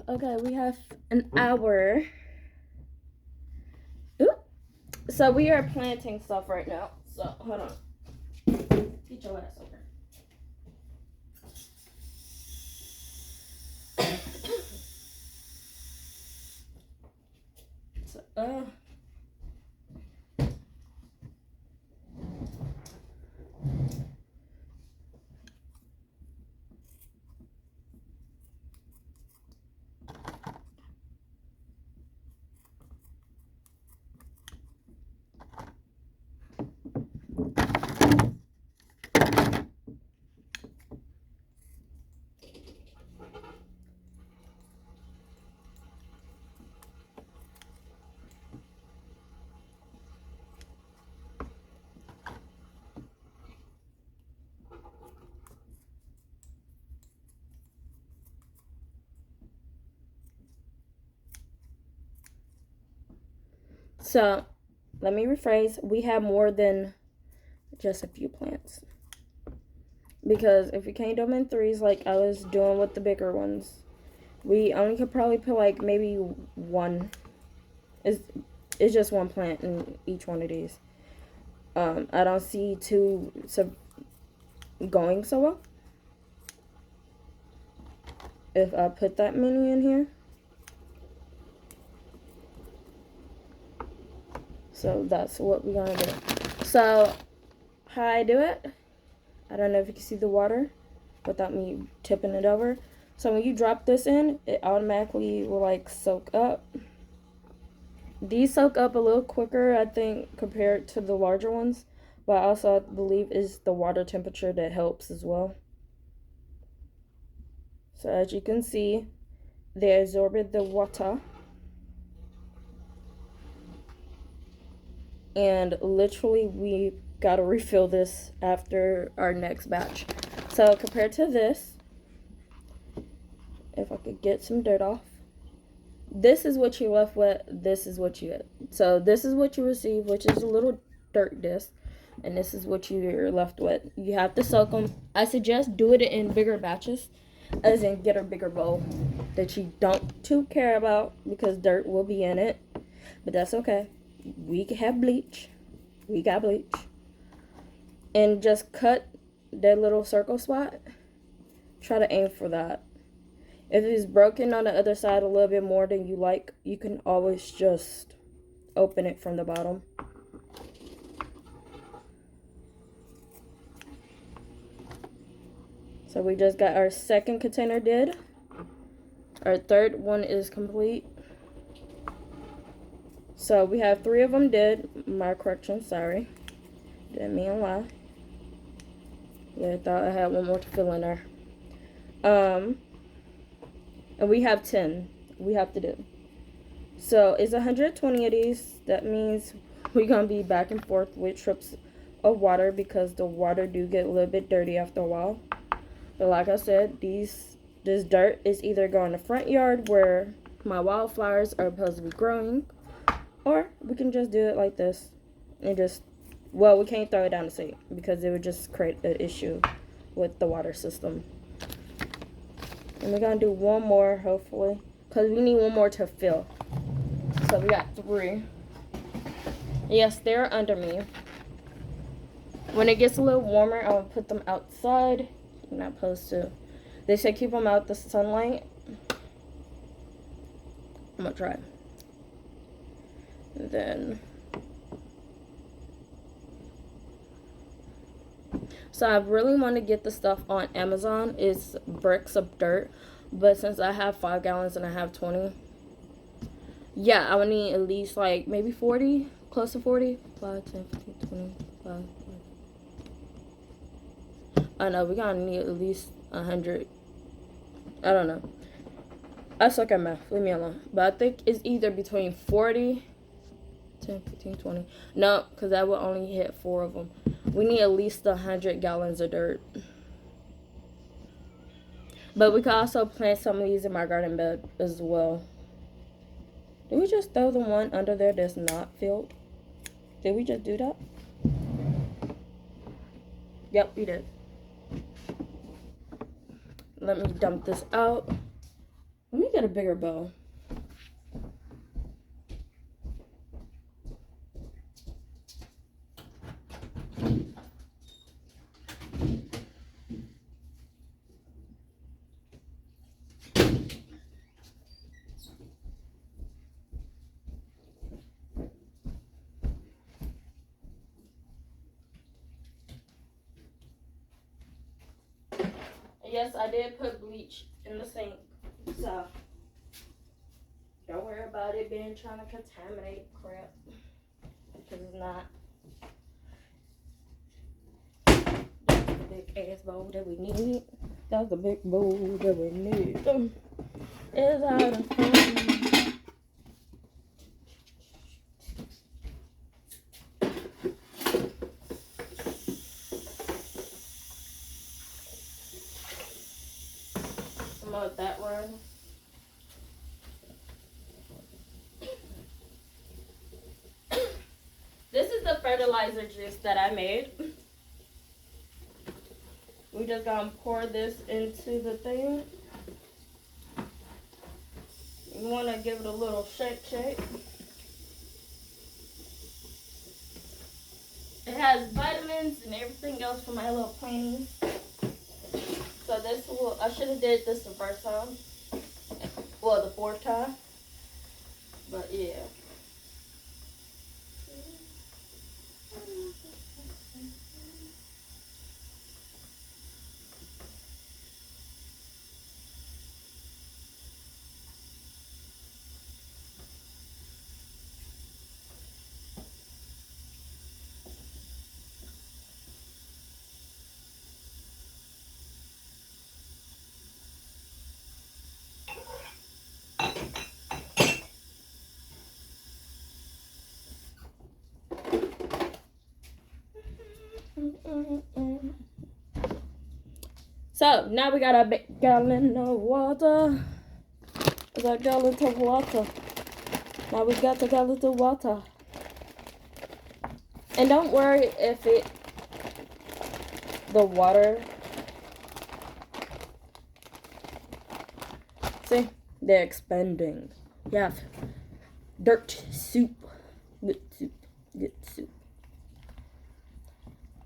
Okay, we have an hour. Ooh. So we are planting stuff right now. So hold on. Get your ass over. So, So, let me rephrase. We have more than just a few plants. Because if we can't do them in threes like I was doing with the bigger ones, we only could probably put like maybe one. It's just one plant in each one of these. I don't see two going so well. If I put that many in here. So that's what we're gonna do. So how I do it, I don't know if you can see the water without me tipping it over. So when you drop this in, it automatically will like soak up. These soak up a little quicker, I think, compared to the larger ones. But I also believe is the water temperature that helps as well. So as you can see, they absorbed the water. And literally we gotta refill this after our next batch. So compared to this, if I could get some dirt off, this is what you're left with, this is what you get. So this is what you receive, which is a little dirt disc, and this is what you're left with. You have to soak them. I suggest do it in bigger batches, as in get a bigger bowl that you don't too care about because dirt will be in it, but that's okay. We can have bleach. We got bleach. And just cut that little circle spot. Try to aim for that. If it's broken on the other side a little bit more than you like, you can always just open it from the bottom. So we just got our second container did. Our third one is complete. So we have 3 of them did. My correction, sorry. Didn't mean to lie. Yeah, I thought I had one more to fill in there. And we have 10 we have to do. So it's 120 of these. That means we're gonna be back and forth with trips of water because the water do get a little bit dirty after a while. But like I said, this dirt is either going in the front yard where my wildflowers are supposed to be growing, or we can just do it like this and just, well, we can't throw it down the sink because it would just create an issue with the water system. And we're gonna do one more, hopefully, because we need one more to fill. So we got 3. Yes, they're under me. When it gets a little warmer, I'm gonna put them outside. I'm not supposed to. They say keep them out the sunlight. I'm gonna try. And then, so I really want to get the stuff on Amazon. It's bricks of dirt, but since I have 5 gallons and I have 20, yeah, I would need at least like maybe 40, close to 40, 5, 10, 15, 20, 5. I know we're gonna need at least 100. I don't know. I suck at math. Leave me alone. But I think it's either between 40, 10, 15, 20. No, because that will only hit 4 of them. We need at least 100 gallons of dirt. But we could also plant some of these in my garden bed as well. Did we just throw the one under there that's not filled? Did we just do that? Yep, we did. Let me dump this out. Let me me get a bigger bowl. Yes, I did put bleach in the sink, so don't worry about it being trying to contaminate crap, because it's not. That's the big ass bowl that we need. That's the big bowl that we need. It's out of fun. I'm gonna let that run. This is the fertilizer juice that I made. We just gonna pour this into the thing. You wanna give it a little shake. It has vitamins and everything else for my little planties. So this will, I should have did this the first time. Well, the fourth time. But yeah. So now we got a big gallon of water. We got gallons of water. Now we got the gallons of water. And don't worry if the water, see, they're expanding. You have dirt soup, good soup.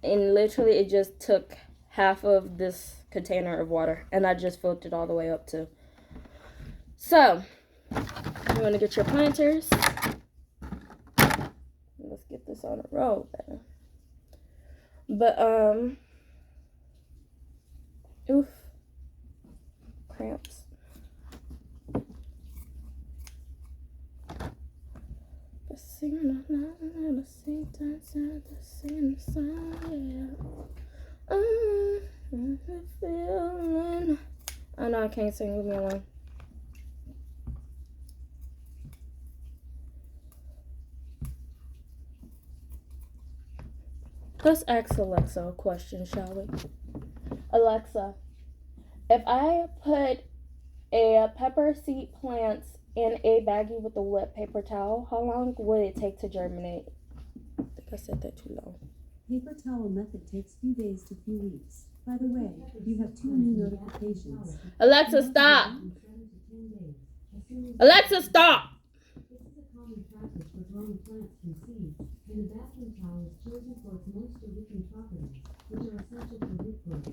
And literally it just took half of this container of water, and I just filled it all the way up too. So you want to get your planters. Let's get this on a roll then. But oof, cramps. I know I can't sing, leave me alone. Let's ask Alexa a question, shall we? Alexa, if I put a pepper seed plants in a baggie with a wet paper towel, how long would it take to germinate? I think I said that too long. Paper towel method takes few days to few weeks. By the way, you have 2 new notifications. Alexa, stop! Alexa, stop! This is a common practice for growing plants from seeds, and a bathroom towel is chosen for its moisture-wicking properties, which are essential for root growth.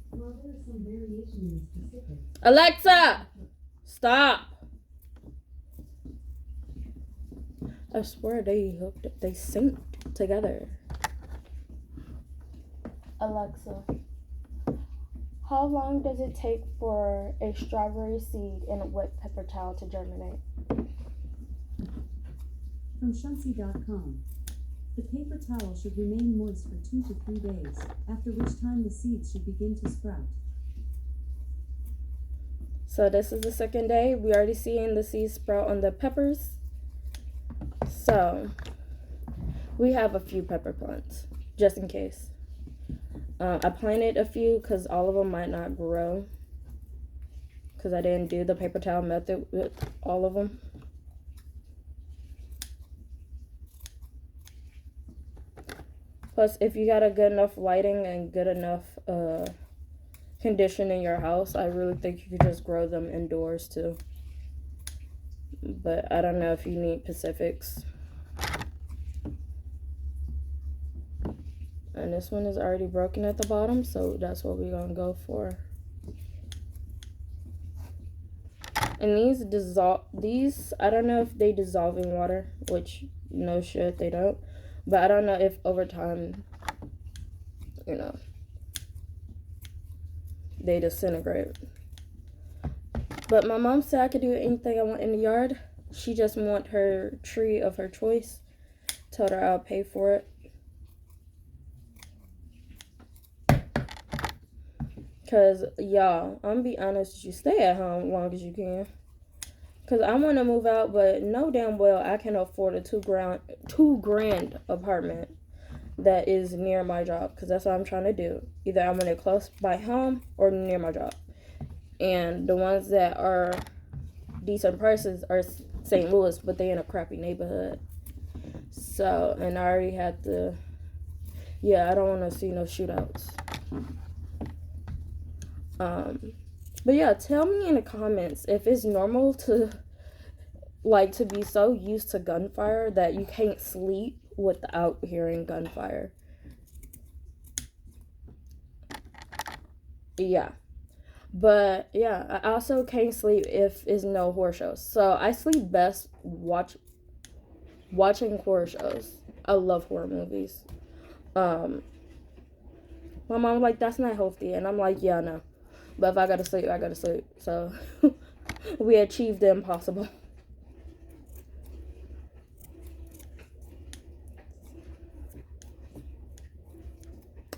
While there is some variation in the specifics, Alexa, stop! I swear they hooked up, they synced together. Alexa, how long does it take for a strawberry seed in a wet paper towel to germinate? from Shunsy.com. The paper towel should remain moist for 2 to 3 days, after which time the seeds should begin to sprout. So this is the second day. We already seeing the seeds sprout on the peppers. So we have a few pepper plants, just in case. I planted a few because all of them might not grow, because I didn't do the paper towel method with all of them. Plus, if you got a good enough lighting and good enough condition in your house, I really think you could just grow them indoors too. but I don't know if you need Pacifics. And this one is already broken at the bottom, so that's what we're gonna go for. And these I don't know if they dissolve in water, which no shit they don't, but I don't know if over time, you know, they disintegrate. But my mom said I could do anything I want in the yard. She just want her tree of her choice. Told her I'll pay for it. Cause y'all, I'm gonna be honest with you, stay at home as long as you can. Cause I want to move out, but no damn well I can afford a $2,000 apartment that is near my job. Cause that's what I'm trying to do. Either I'm gonna close by home or near my job. And the ones that are decent prices are St. Louis, but they in a crappy neighborhood. So, and I already had to. Yeah, I don't want to see no shootouts. But yeah, tell me in the comments if it's normal to be so used to gunfire that you can't sleep without hearing gunfire. Yeah. But yeah, I also can't sleep if it's no horror shows. So I sleep best watching horror shows. I love horror movies. My mom's like, that's not healthy, and I'm like, yeah, no. But if I gotta sleep, I gotta sleep. So we achieved the impossible.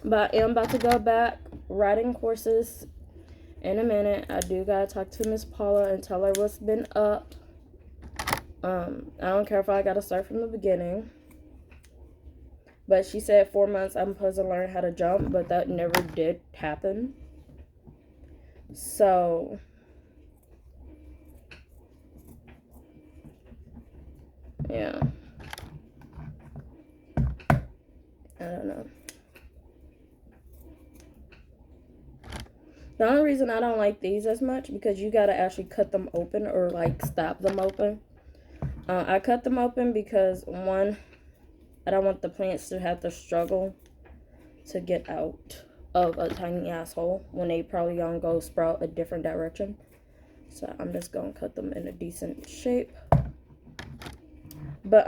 But I am about to go back riding courses in a minute. I do gotta talk to Miss Paula and tell her what's been up. I don't care if I gotta start from the beginning. But she said 4 months I'm supposed to learn how to jump, but that never did happen. So yeah. I don't know. The only reason I don't like these as much because you gotta actually cut them open or like stab them open. I cut them open because one, I don't want the plants to have to struggle to get out of a tiny asshole when they probably gonna go sprout a different direction. So I'm just gonna cut them in a decent shape. But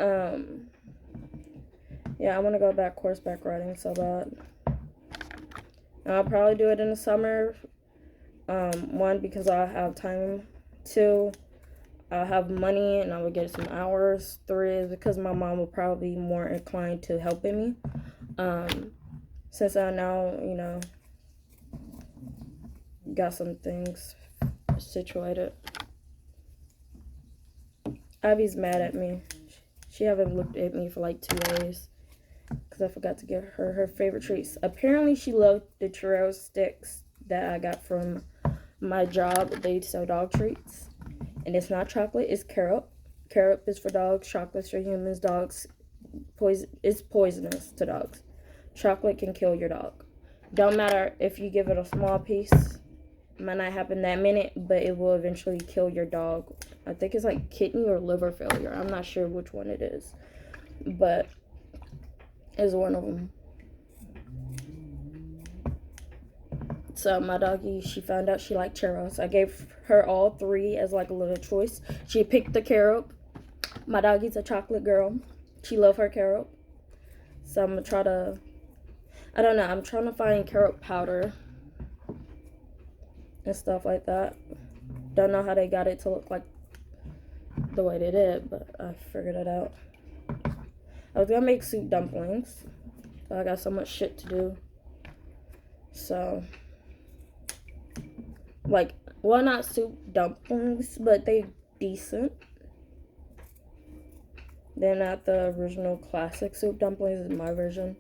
yeah, I want to go back horseback riding so bad. I'll probably do it in the summer. One, because I'll have time. Two, I'll have money and I will get some hours. Three is because my mom will probably be more inclined to helping me. Since I now, you know, got some things situated. Ivy's mad at me. She haven't looked at me for like 2 days because I forgot to give her her favorite treats. Apparently, she loved the churro sticks that I got from my job. They sell dog treats, and it's not chocolate; it's carob. Carob is for dogs. Chocolate's for humans. Dogs, it's poisonous to dogs. Chocolate can kill your dog. Don't matter if you give it a small piece. Might not happen that minute, but it will eventually kill your dog. I think it's like kidney or liver failure. I'm not sure which one it is, but it's one of them. So my doggy, she found out she liked churros. I gave her all 3 as like a little choice. She picked the carob. My doggy's a chocolate girl. She loved her carob. So I'm gonna try to, I don't know, I'm trying to find carob powder and stuff like that. Don't know how they got it to look like the way they did, but I figured it out. I was gonna make soup dumplings, but I got so much shit to do. So, like, well, not soup dumplings, but they decent. They're not the original classic soup dumplings, is my version.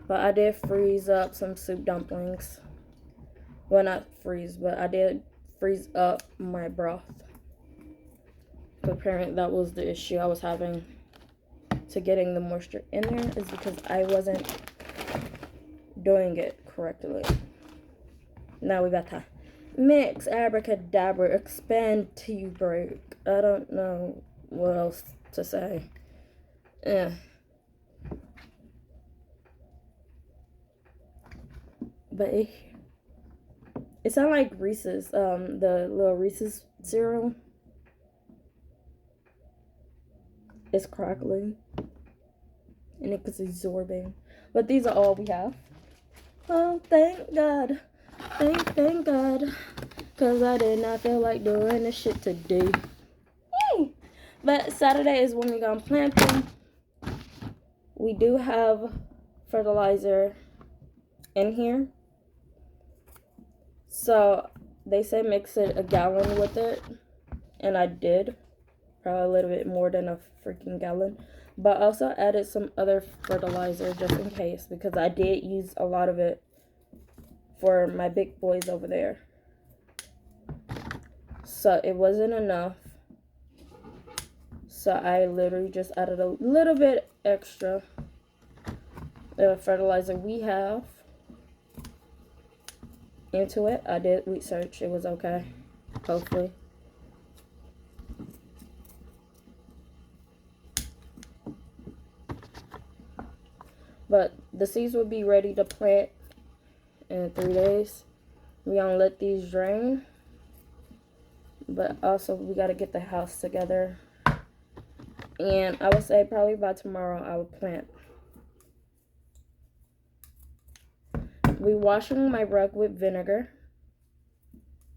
But I did freeze up some soup dumplings. Well, not freeze, but I did freeze up my broth. Apparently that was the issue I was having to getting the moisture in there, is because I wasn't doing it correctly. Now we got to Mix, abracadabra, expand, tea break. I don't know what else to say. But it sounds like Reese's, the little Reese's cereal. It's crackling. And it's absorbing. But these are all we have. Oh, thank God. Thank God. Because I did not feel like doing this shit today. Yay! But Saturday is when we're going to plant them. We do have fertilizer in here. So they say mix it a gallon with it. And I did. Probably a little bit more than a freaking gallon. But I also added some other fertilizer just in case. Because I did use a lot of it for my big boys over there. So it wasn't enough. So I literally just added a little bit extra. The fertilizer we have into it. I did research. It was okay. Hopefully. But the seeds will be ready to plant in 3 days. We're going to let these drain. But also we got to get the house together. And I would say probably by tomorrow I will plant. We're washing my rug with vinegar.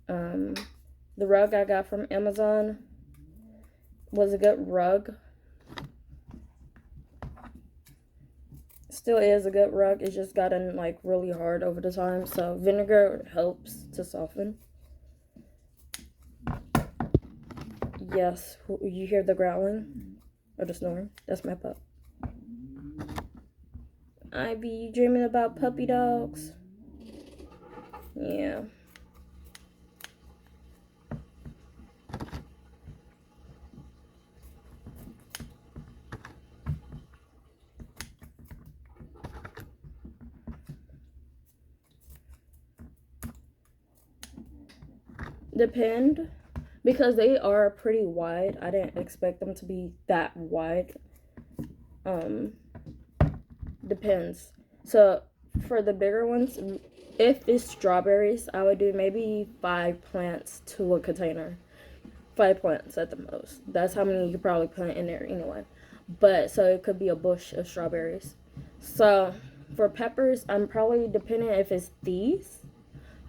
The rug I got from Amazon was a good rug. Still is a good rug. It's just gotten like really hard over the time. So vinegar helps to soften. Yes, you hear the growling or the snoring? That's my pup. Ivy, you dreaming about puppy dogs? Yeah. Depend, because they are pretty wide. I didn't expect them to be that wide. Depends. So for the bigger ones, if it's strawberries, I would do maybe 5 plants to a container. 5 plants at the most. That's how many you could probably plant in there anyway. But so it could be a bush of strawberries. So for peppers, I'm probably, depending if it's these,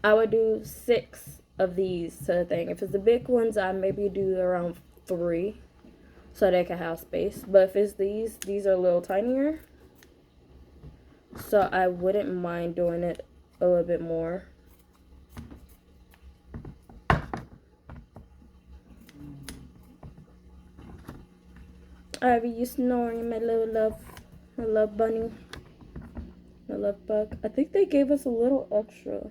I would do 6 of these to the thing. If it's the big ones, I maybe do around 3 so they can have space. But if it's these are a little tinier. So I wouldn't mind doing it a little bit more. Ivy, you snoring, my little love. My love bunny. My love bug. I think they gave us a little extra.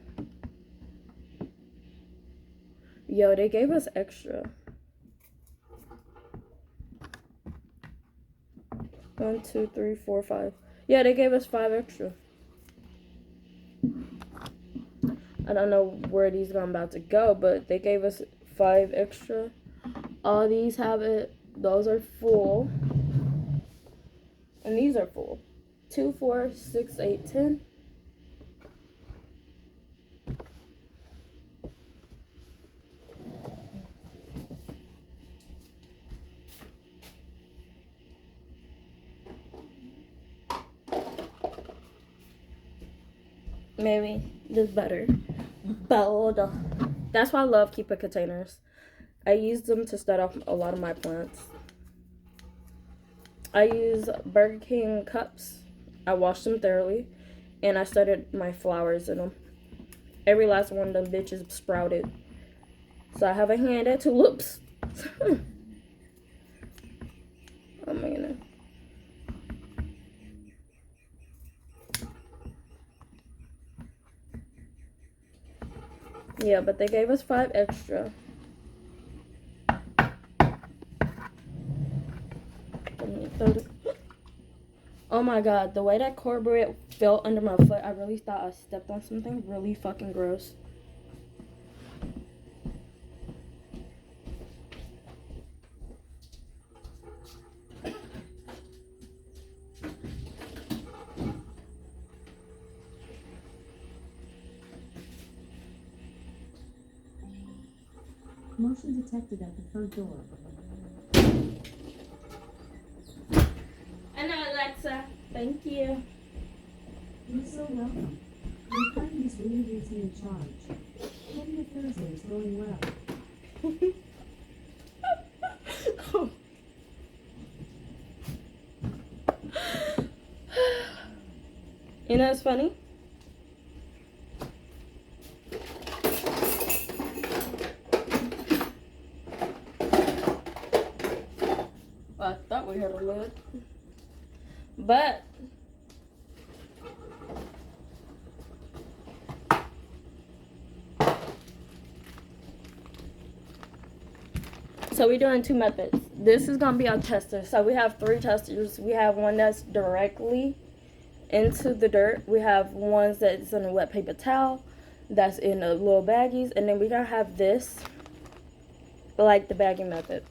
Yo, they gave us extra. 1, 2, 3, 4, 5. Yeah, they gave us 5 extra. I don't know where these are about to go, but they gave us 5 extra. All these have it. Those are full. And these are full. 2, 4, 6, 8, 10. Maybe just better. Bold. That's why I love keeping containers. I use them to start off a lot of my plants. I use Burger King cups. I wash them thoroughly. And I started my flowers in them. Every last one of them bitches sprouted. So I have a hand at tulips. Oh my goodness. Yeah, but they gave us 5 extra. Oh my god, the way that cornbread fell under my foot, I really thought I stepped on something really fucking gross. Motion detected at the front door. I know, Alexa. Thank you. You're so welcome. I'm playing this really gets me in charge. Hope your Thursday is going well. You know, it's funny. Well, I thought we had a lid, but so we're doing two methods. This is gonna be our tester. So we have three testers. We have one that's directly into the dirt. We have ones that's in a wet paper towel, that's in a little baggies, and then we're gonna have this, like the bagging method.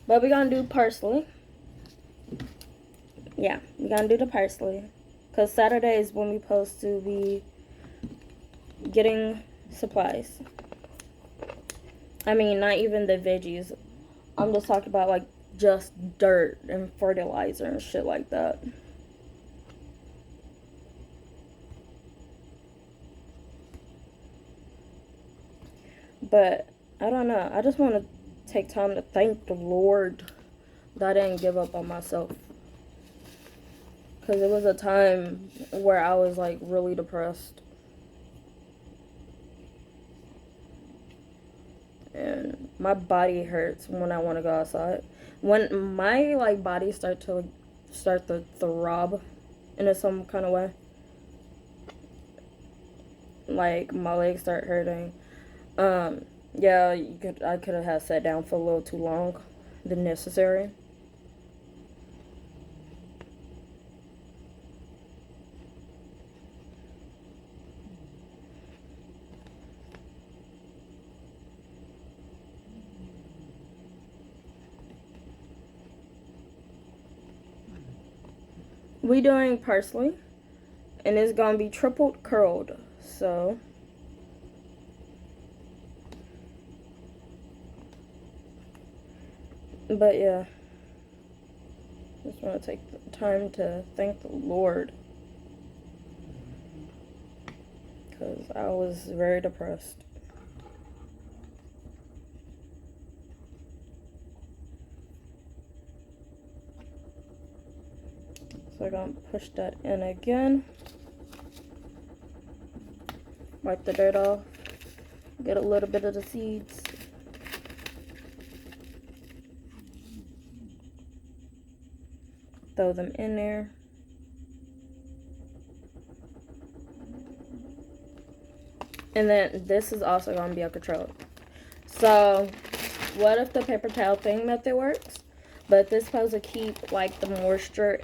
But we're gonna do parsley. Yeah, we're gonna do the parsley. Because Saturday is when we're supposed to be getting supplies. I mean, not even the veggies. I'm just talking about like just dirt and fertilizer and shit like that. But I don't know. I just want to take time to thank the Lord that I didn't give up on myself. Because it was a time where I was like really depressed. And my body hurts when I want to go outside. When my like body start to throb in some kind of way, like my legs start hurting. Yeah, I could have sat down for a little too long than necessary. We doing parsley, and it's gonna be triple curled. So but yeah, just want to take the time to thank the Lord, because I was very depressed. So I'm gonna push that in again. Wipe the dirt off. Get a little bit of the seeds. Throw them in there. And then this is also going to be a control. So what if the paper towel thing method works, but this supposed to keep like the moisture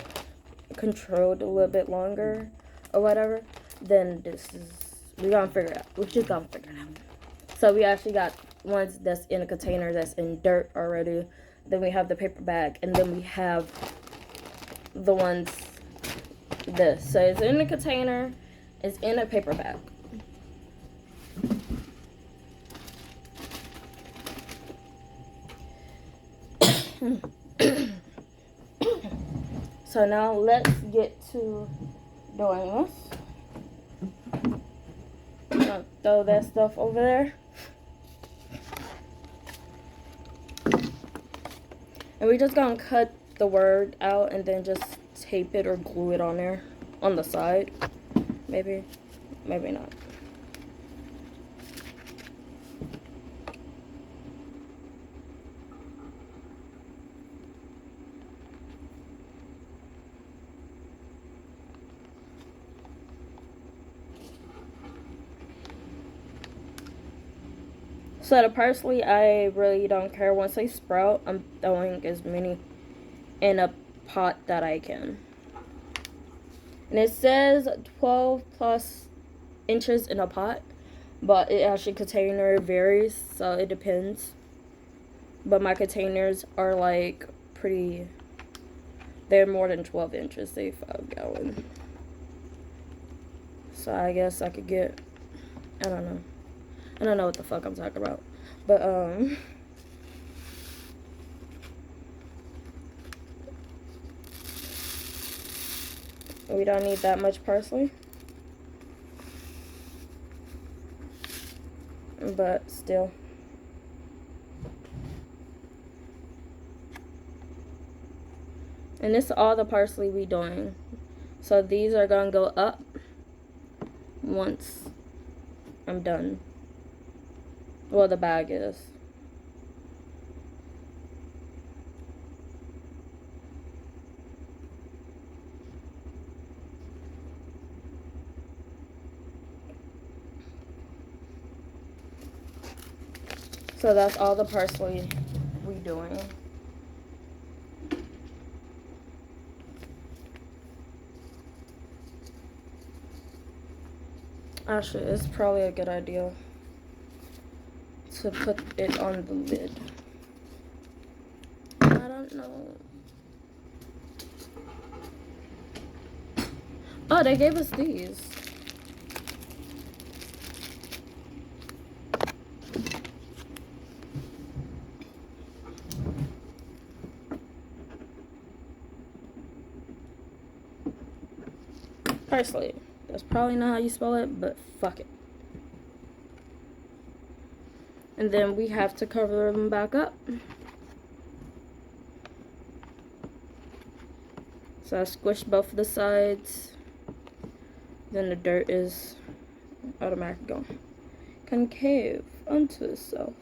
controlled a little bit longer or whatever, then this is, we're going to figure it out. We're just going to figure it out. So we actually got ones that's in a container that's in dirt already. Then we have the paper bag, and then we have the ones this. So it's in a container, it's in a paper bag. So now let's get to doing this. I'm gonna throw that stuff over there. And we're just gonna cut the word out and then just tape it or glue it on there on the side. Maybe not. So the parsley, I really don't care. Once they sprout, I'm throwing as many in a pot that I can. And it says 12 plus inches in a pot, but it actually container varies, so it depends. But my containers are like pretty, they're more than 12 inches, they 5-gallon. So I guess I could get, I don't know what the fuck I'm talking about. But we don't need that much parsley. But still. And this is all the parsley we doing. So these are gonna go up once I'm done. Well, the bag is. So that's all the parsley we doing. Actually, it's probably a good idea to put it on the lid. I don't know. Oh, they gave us these. Parsley. That's probably not how you spell it, but fuck it. And then we have to cover them back up. So I squished both of the sides. Then the dirt is automatically going concave onto itself.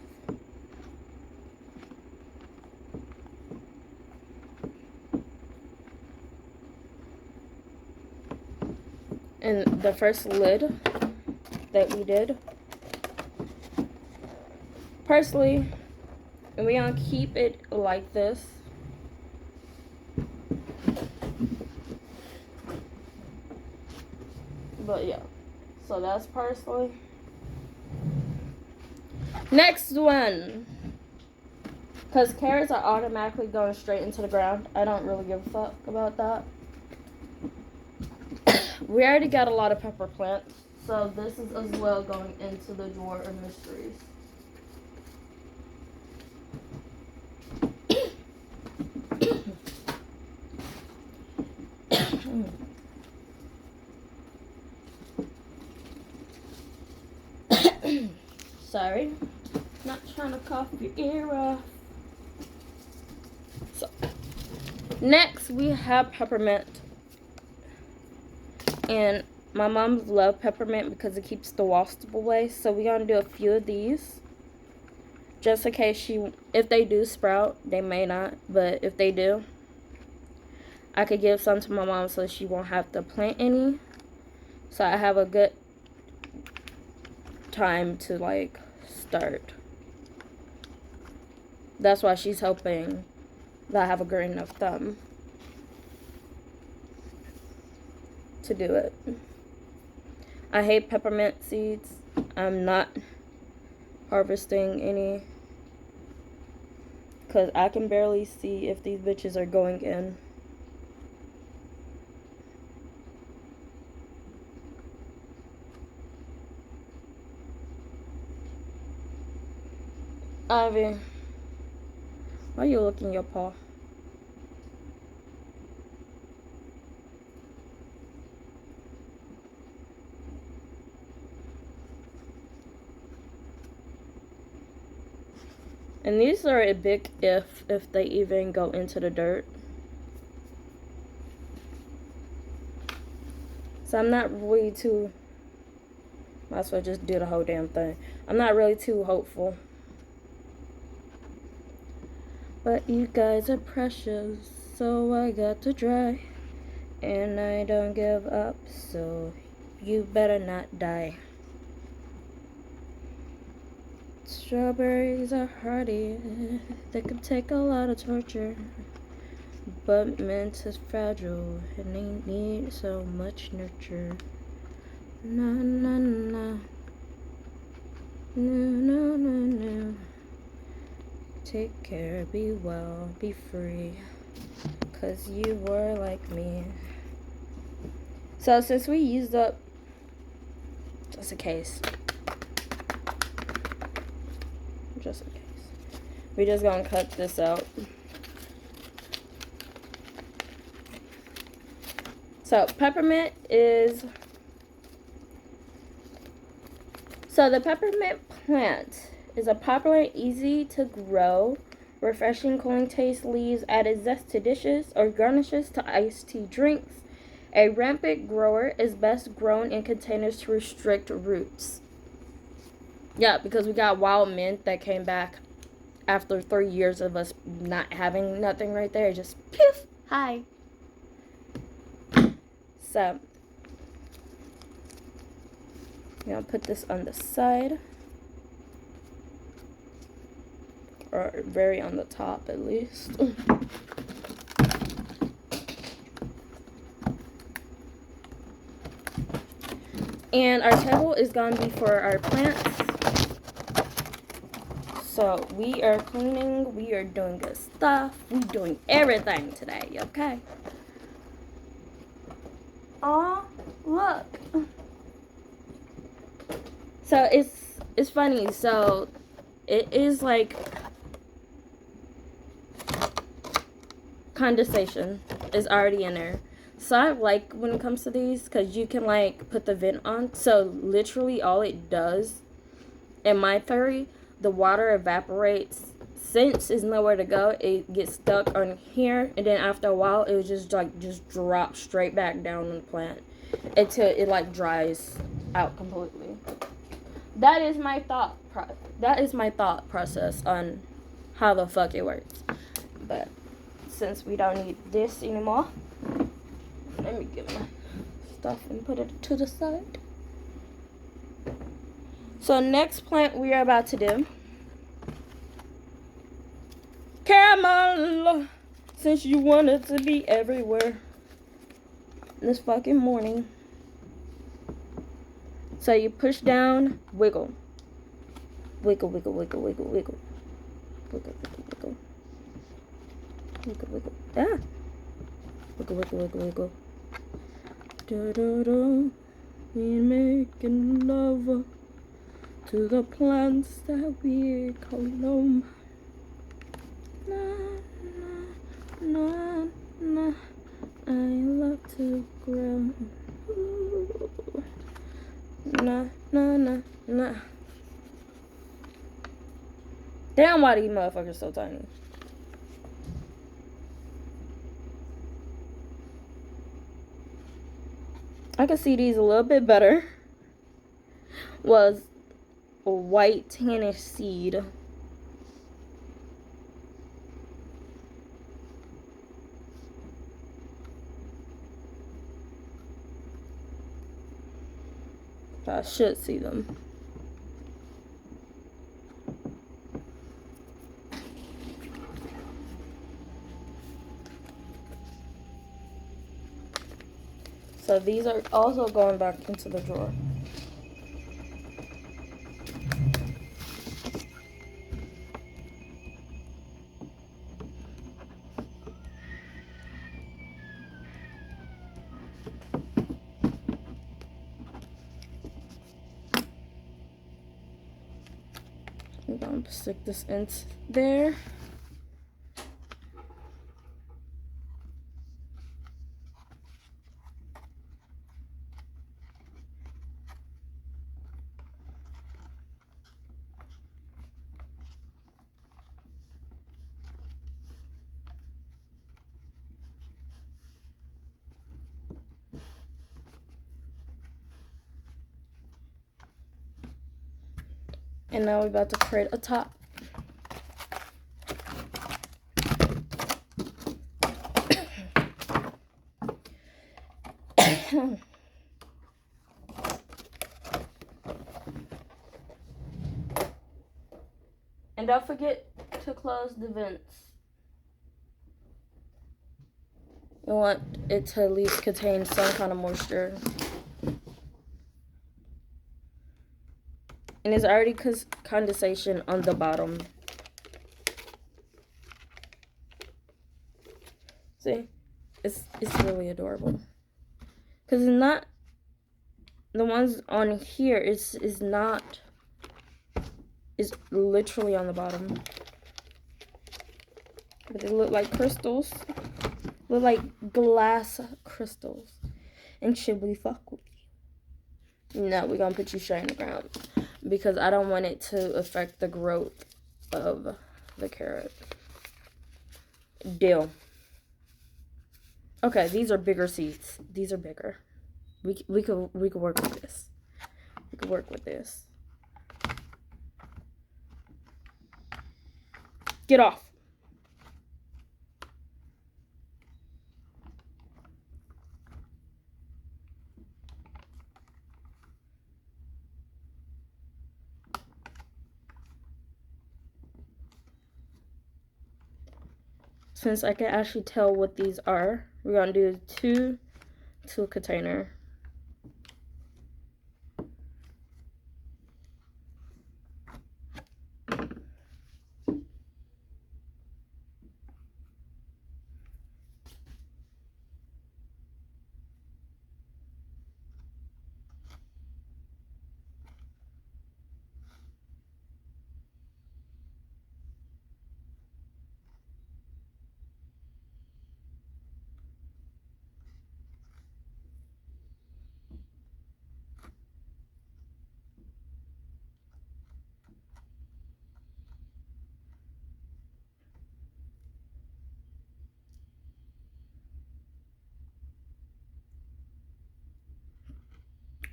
And the first lid that we did, parsley, and we're gonna keep it like this. But yeah, so that's parsley. Next one, because carrots are automatically going straight into the ground. I don't really give a fuck about that. We already got a lot of pepper plants, so this is as well going into the drawer of mysteries. Sorry, not trying to cough your ear off. So, next we have peppermint. And my mom loves peppermint because it keeps the wasp away. So we're gonna do a few of these, just in case if they do sprout, they may not, but if they do, I could give some to my mom so she won't have to plant any. So I have a good time to like start. That's why she's hoping that I have a great enough thumb to do it. I hate peppermint seeds. I'm not harvesting any because I can barely see if these bitches are going in. Ivy, why are you licking your paw? And these are a big if they even go into the dirt. So I'm not really too, might as well just do the whole damn thing. I'm not really too hopeful. But you guys are precious, so I got to try. And I don't give up, so you better not die. Strawberries are hardy, they can take a lot of torture. But mint is fragile, and they need so much nurture. Na na na. Take care, be well, be free. 'Cause you were like me. So since we used up, just in case, we just gonna cut this out. So peppermint is, so the peppermint plant is a popular, easy to grow, refreshing, cooling taste leaves added zest to dishes or garnishes to iced tea drinks. A rampant grower is best grown in containers to restrict roots. Yeah, because we got wild mint that came back after 3 years of us not having nothing right there. Just poof, hi. So, I'm going to put this on the side. Or very on the top at least. And our table is going to be for our plants. So we are cleaning, we are doing good stuff, we doing everything today, okay? Aw, look. So it's funny, so it is like condensation is already in there. So I like when it comes to these because you can like put the vent on. So literally all it does, in my theory, the water evaporates. Since there's nowhere to go, it gets stuck on here, and then after a while it will just drop straight back down on the plant until it like dries out completely. That is my thought process on how the fuck it works. But since we don't need this anymore, let me get my stuff and put it to the side. So next plant we are about to do, caramel, since you wanted to be everywhere this fucking morning. So you push down, wiggle. Wiggle, wiggle, wiggle, wiggle, wiggle. Wiggle, wiggle, wiggle. Wiggle, wiggle. Ah. Wiggle, wiggle, wiggle, wiggle. Da-da-da. We making love to the plants that we call home. Na, na, na, na. I love to grow. Ooh. Na, na, na, na. Damn, why these motherfuckers so tiny? I can see these a little bit better. Was a white tannish seed. I should see them. So these are also going back into the drawer. I'm going to stick this in there. And now we're about to create a top. And don't forget to close the vents. You want it to at least contain some kind of moisture. And there's already condensation on the bottom. See? It's really adorable. Because it's not, the ones on here is literally on the bottom. But they look like crystals. Look like glass crystals. And should we fuck with you? No, we're gonna put you straight in the ground. Because I don't want it to affect the growth of the carrot. Deal. Okay, these are bigger seeds. These are bigger. We could work with this. We could work with this. Get off. Since I can actually tell what these are, we're gonna do two to a container.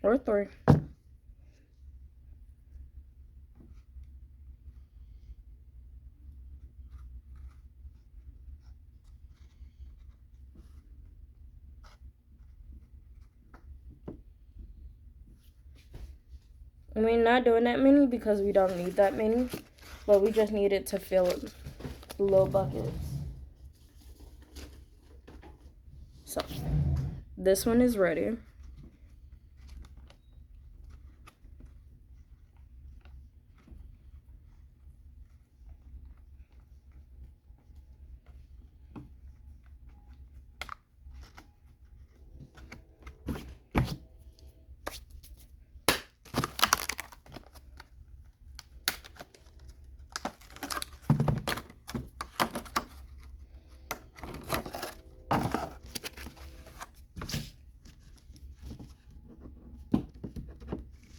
Or three. We're not doing that many because we don't need that many, but we just need it to fill it, the little buckets. So, this one is ready.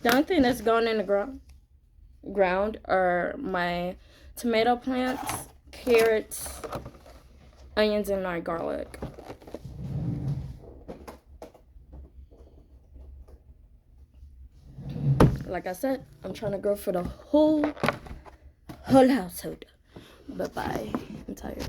The only thing that's going in the ground are my tomato plants, carrots, onions, and my garlic. Like I said, I'm trying to grow for the whole household. Bye-bye. I'm tired.